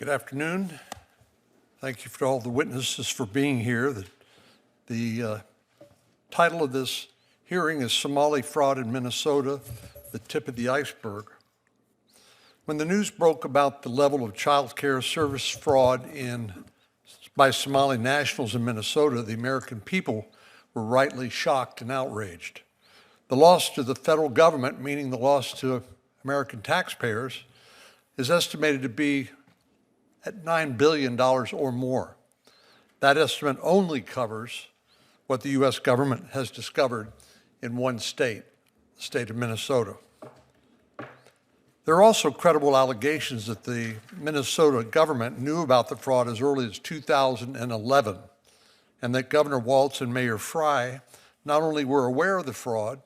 Good afternoon. Thank you for all the witnesses for being here. The title of this hearing is Somali Fraud in Minnesota, the Tip of the Iceberg. When the news broke about the level of child care service fraud by Somali nationals in Minnesota, the American people were rightly shocked and outraged. The loss to the federal government, meaning the loss to American taxpayers, is estimated to be at $9 billion or more. That estimate only covers what the U.S. government has discovered in one state, the state of Minnesota. There are also credible allegations that the Minnesota government knew about the fraud as early as 2011, and that Governor Walz and Mayor Frey not only were aware of the fraud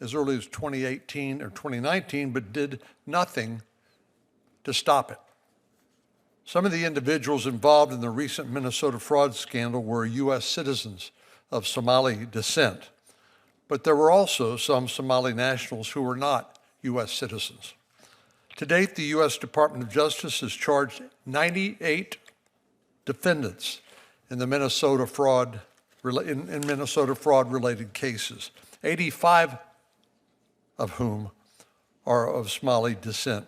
as early as 2018 or 2019, but did nothing to stop it. Some of the individuals involved in the recent Minnesota fraud scandal were U.S. citizens of Somali descent, but there were also some Somali nationals who were not U.S. citizens. To date, the U.S. Department of Justice has charged 98 defendants in the Minnesota fraud-related cases, 85 of whom are of Somali descent.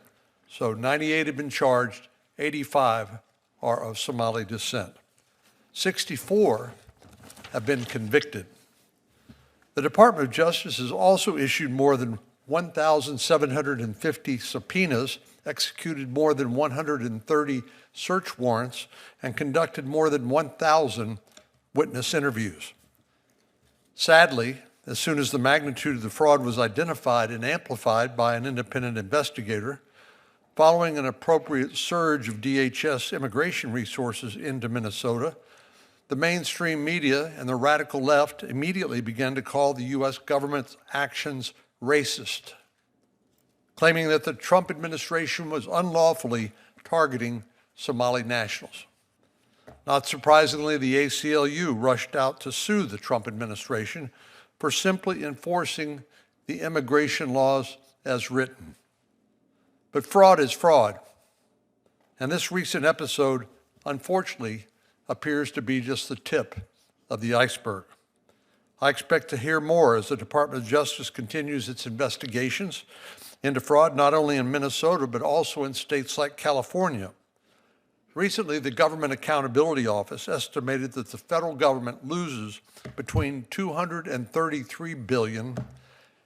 So 98 have been charged, 85 are of Somali descent. 64 have been convicted. The Department of Justice has also issued more than 1,750 subpoenas, executed more than 130 search warrants, and conducted more than 1,000 witness interviews. Sadly, as soon as the magnitude of the fraud was identified and amplified by an independent investigator, following an appropriate surge of DHS immigration resources into Minnesota, the mainstream media and the radical left immediately began to call the U.S. government's actions racist, claiming that the Trump administration was unlawfully targeting Somali nationals. Not surprisingly, the ACLU rushed out to sue the Trump administration for simply enforcing the immigration laws as written. But fraud is fraud, and this recent episode, unfortunately, appears to be just the tip of the iceberg. I expect to hear more as the Department of Justice continues its investigations into fraud, not only in Minnesota, but also in states like California. Recently, the Government Accountability Office estimated that the federal government loses between $233 billion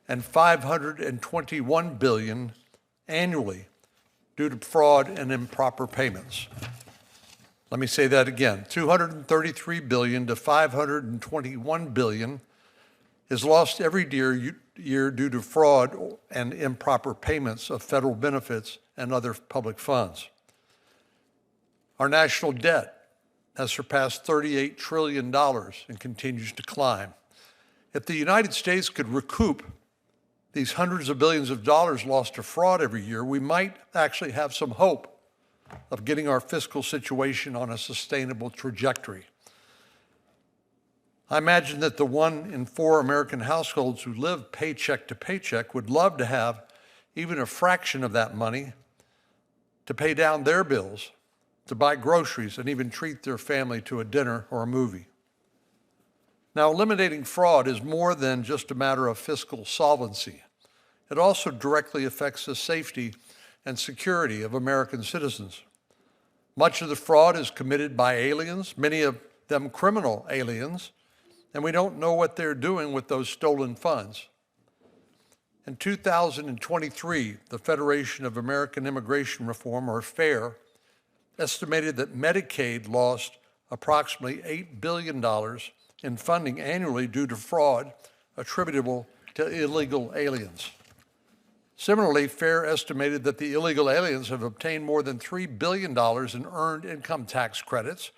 and $521 billion annually due to fraud and improper payments. Let me say that again. $233 billion to $521 billion is lost every year due to fraud and improper payments of federal benefits and other public funds. Our national debt has surpassed $38 trillion and continues to climb. If the United States could recoup these hundreds of billions of dollars lost to fraud every year, we might actually have some hope of getting our fiscal situation on a sustainable trajectory. I imagine that the 1 in 4 American households who live paycheck to paycheck would love to have even a fraction of that money to pay down their bills, to buy groceries, and even treat their family to a dinner or a movie. Now, eliminating fraud is more than just a matter of fiscal solvency. It also directly affects the safety and security of American citizens. Much of the fraud is committed by aliens, many of them criminal aliens, and we don't know what they're doing with those stolen funds. In 2023, the Federation of American Immigration Reform, or FAIR, estimated that Medicaid lost approximately $8 billion in funding annually due to fraud attributable to illegal aliens. Similarly, FAIR estimated that the illegal aliens have obtained more than $3 billion in earned income tax credits,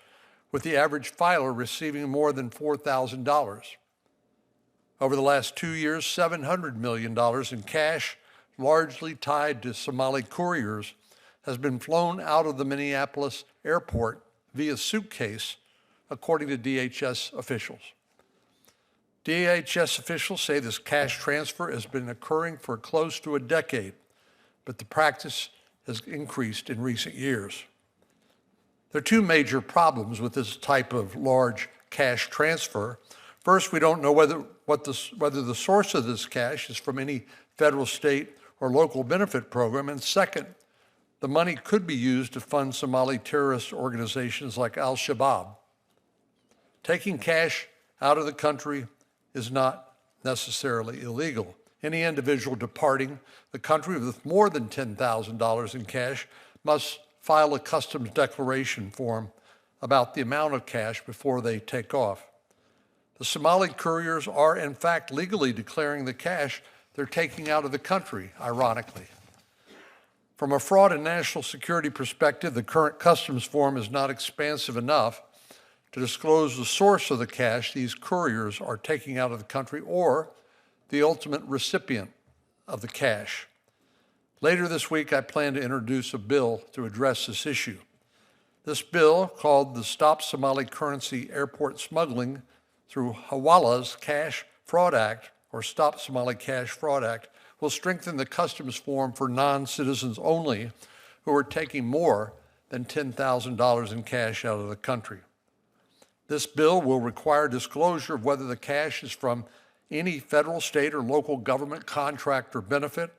with the average filer receiving more than $4,000. Over the last 2 years, $700 million in cash, largely tied to Somali couriers, has been flown out of the Minneapolis airport via suitcase, according to DHS officials. DHS officials say this cash transfer has been occurring for close to a decade, but the practice has increased in recent years. There are two major problems with this type of large cash transfer. First, we don't know whether the source of this cash is from any federal, state, or local benefit program. And second, the money could be used to fund Somali terrorist organizations like Al-Shabaab. Taking cash out of the country is not necessarily illegal. Any individual departing the country with more than $10,000 in cash must file a customs declaration form about the amount of cash before they take off. The Somali couriers are, in fact, legally declaring the cash they're taking out of the country, ironically. From a fraud and national security perspective, the current customs form is not expansive enough to disclose the source of the cash these couriers are taking out of the country or the ultimate recipient of the cash. Later this week, I plan to introduce a bill to address this issue. This bill, called the Stop Somali Currency Airport Smuggling through Hawala's Cash Fraud Act, or Stop Somali Cash Fraud Act, will strengthen the customs form for non-citizens only who are taking more than $10,000 in cash out of the country. This bill will require disclosure of whether the cash is from any federal, state, or local government contract or benefit,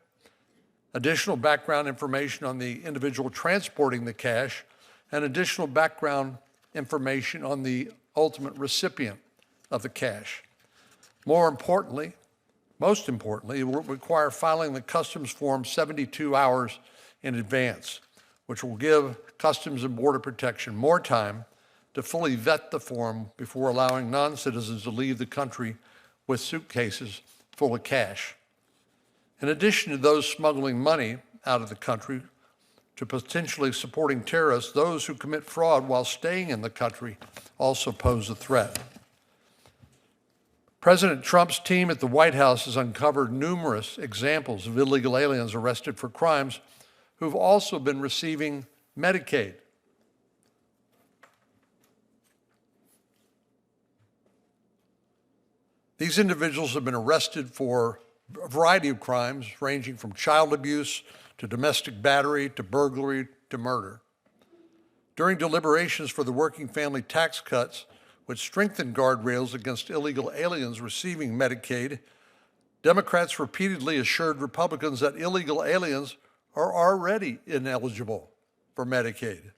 additional background information on the individual transporting the cash, and additional background information on the ultimate recipient of the cash. Most importantly, it will require filing the customs form 72 hours in advance, which will give Customs and Border Protection more time to fully vet the form before allowing non-citizens to leave the country with suitcases full of cash. In addition to those smuggling money out of the country to potentially supporting terrorists, those who commit fraud while staying in the country also pose a threat. President Trump's team at the White House has uncovered numerous examples of illegal aliens arrested for crimes who've also been receiving Medicaid. These individuals have been arrested for a variety of crimes, ranging from child abuse to domestic battery to burglary to murder. During deliberations for the working family tax cuts, which strengthened guardrails against illegal aliens receiving Medicaid, Democrats repeatedly assured Republicans that illegal aliens are already ineligible for Medicaid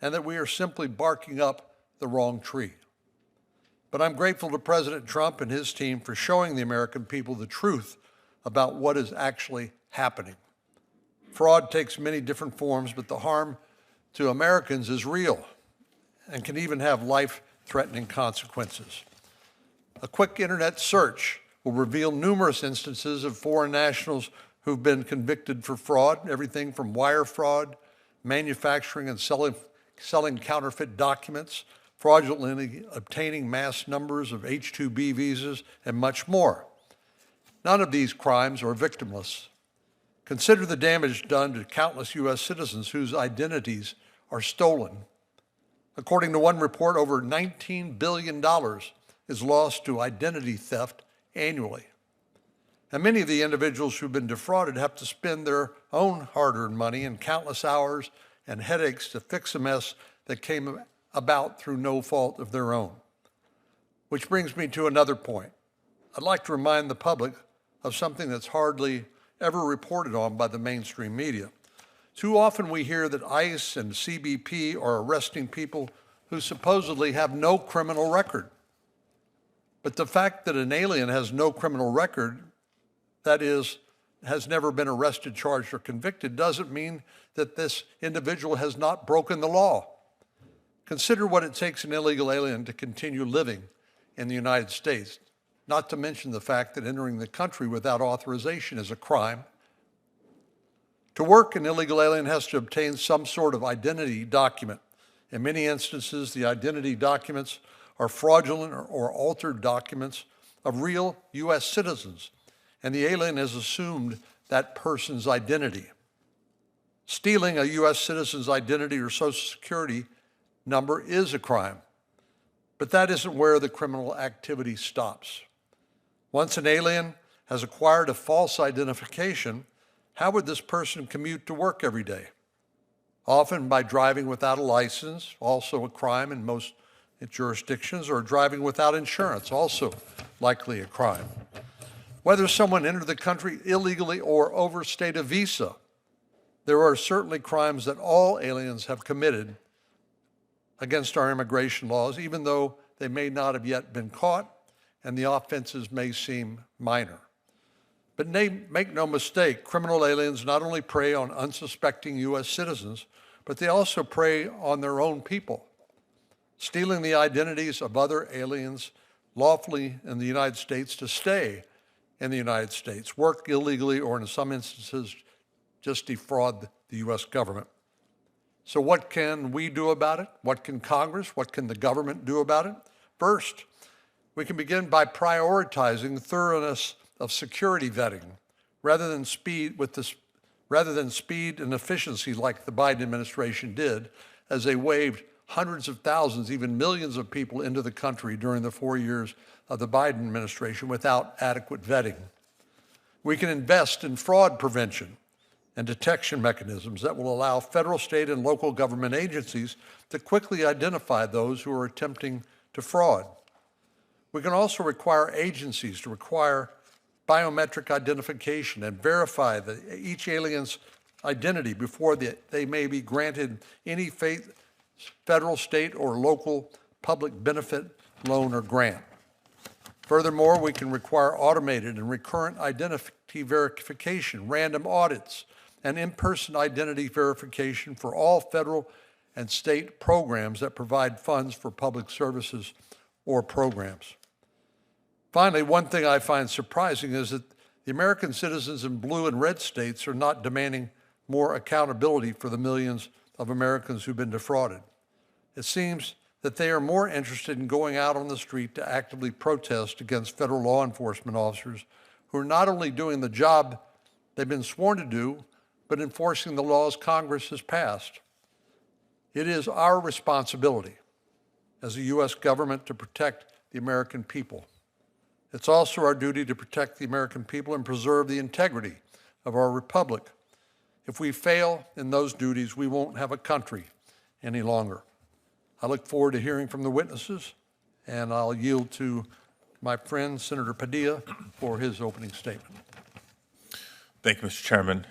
and that we are simply barking up the wrong tree. But I'm grateful to President Trump and his team for showing the American people the truth about what is actually happening. Fraud takes many different forms, but the harm to Americans is real and can even have life-threatening consequences. A quick internet search will reveal numerous instances of foreign nationals who've been convicted for fraud, everything from wire fraud, manufacturing and selling counterfeit documents, fraudulently obtaining mass numbers of H-2B visas, and much more. None of these crimes are victimless. Consider the damage done to countless U.S. citizens whose identities are stolen. According to one report, over $19 billion is lost to identity theft annually. And many of the individuals who've been defrauded have to spend their own hard-earned money and countless hours and headaches to fix a mess that came about through no fault of their own. Which brings me to another point. I'd like to remind the public of something that's hardly ever reported on by the mainstream media. Too often we hear that ICE and CBP are arresting people who supposedly have no criminal record. But the fact that an alien has no criminal record, that is, has never been arrested, charged, or convicted, doesn't mean that this individual has not broken the law. Consider what it takes an illegal alien to continue living in the United States, not to mention the fact that entering the country without authorization is a crime. To work, an illegal alien has to obtain some sort of identity document. In many instances, the identity documents are fraudulent or altered documents of real U.S. citizens, and the alien has assumed that person's identity. Stealing a U.S. citizen's identity or Social Security number is a crime, but that isn't where the criminal activity stops. Once an alien has acquired a false identification, how would this person commute to work every day? often by driving without a license, also a crime in most jurisdictions, or driving without insurance, also likely a crime. Whether someone entered the country illegally or overstayed a visa, there are certainly crimes that all aliens have committed against our immigration laws, even though they may not have yet been caught and the offenses may seem minor. But make no mistake, criminal aliens not only prey on unsuspecting U.S. citizens, but they also prey on their own people, stealing the identities of other aliens lawfully in the United States to stay in the United States, work illegally, or in some instances, just defraud the U.S. government. So what can we do about it? What can Congress, what can the government do about it? First, we can begin by prioritizing thoroughness of security vetting rather than speed and efficiency like the Biden administration did, as they waved hundreds of thousands, even millions of people into the country during the 4 years of the Biden administration without adequate vetting. We can invest in fraud prevention and detection mechanisms that will allow federal, state, and local government agencies to quickly identify those who are attempting to fraud. We can also require agencies to require biometric identification and verify each alien's identity before they may be granted any federal, state, or local public benefit, loan, or grant. Furthermore, we can require automated and recurrent identity verification, random audits, and in-person identity verification for all federal and state programs that provide funds for public services or programs. Finally, one thing I find surprising is that the American citizens in blue and red states are not demanding more accountability for the millions of Americans who've been defrauded. It seems that they are more interested in going out on the street to actively protest against federal law enforcement officers who are not only doing the job they've been sworn to do, but enforcing the laws Congress has passed. It is our responsibility as a U.S. government to protect the American people. It's also our duty to protect the American people and preserve the integrity of our republic. If we fail in those duties, we won't have a country any longer. I look forward to hearing from the witnesses, and I'll yield to my friend, Senator Padilla, for his opening statement. Thank you, Mr. Chairman.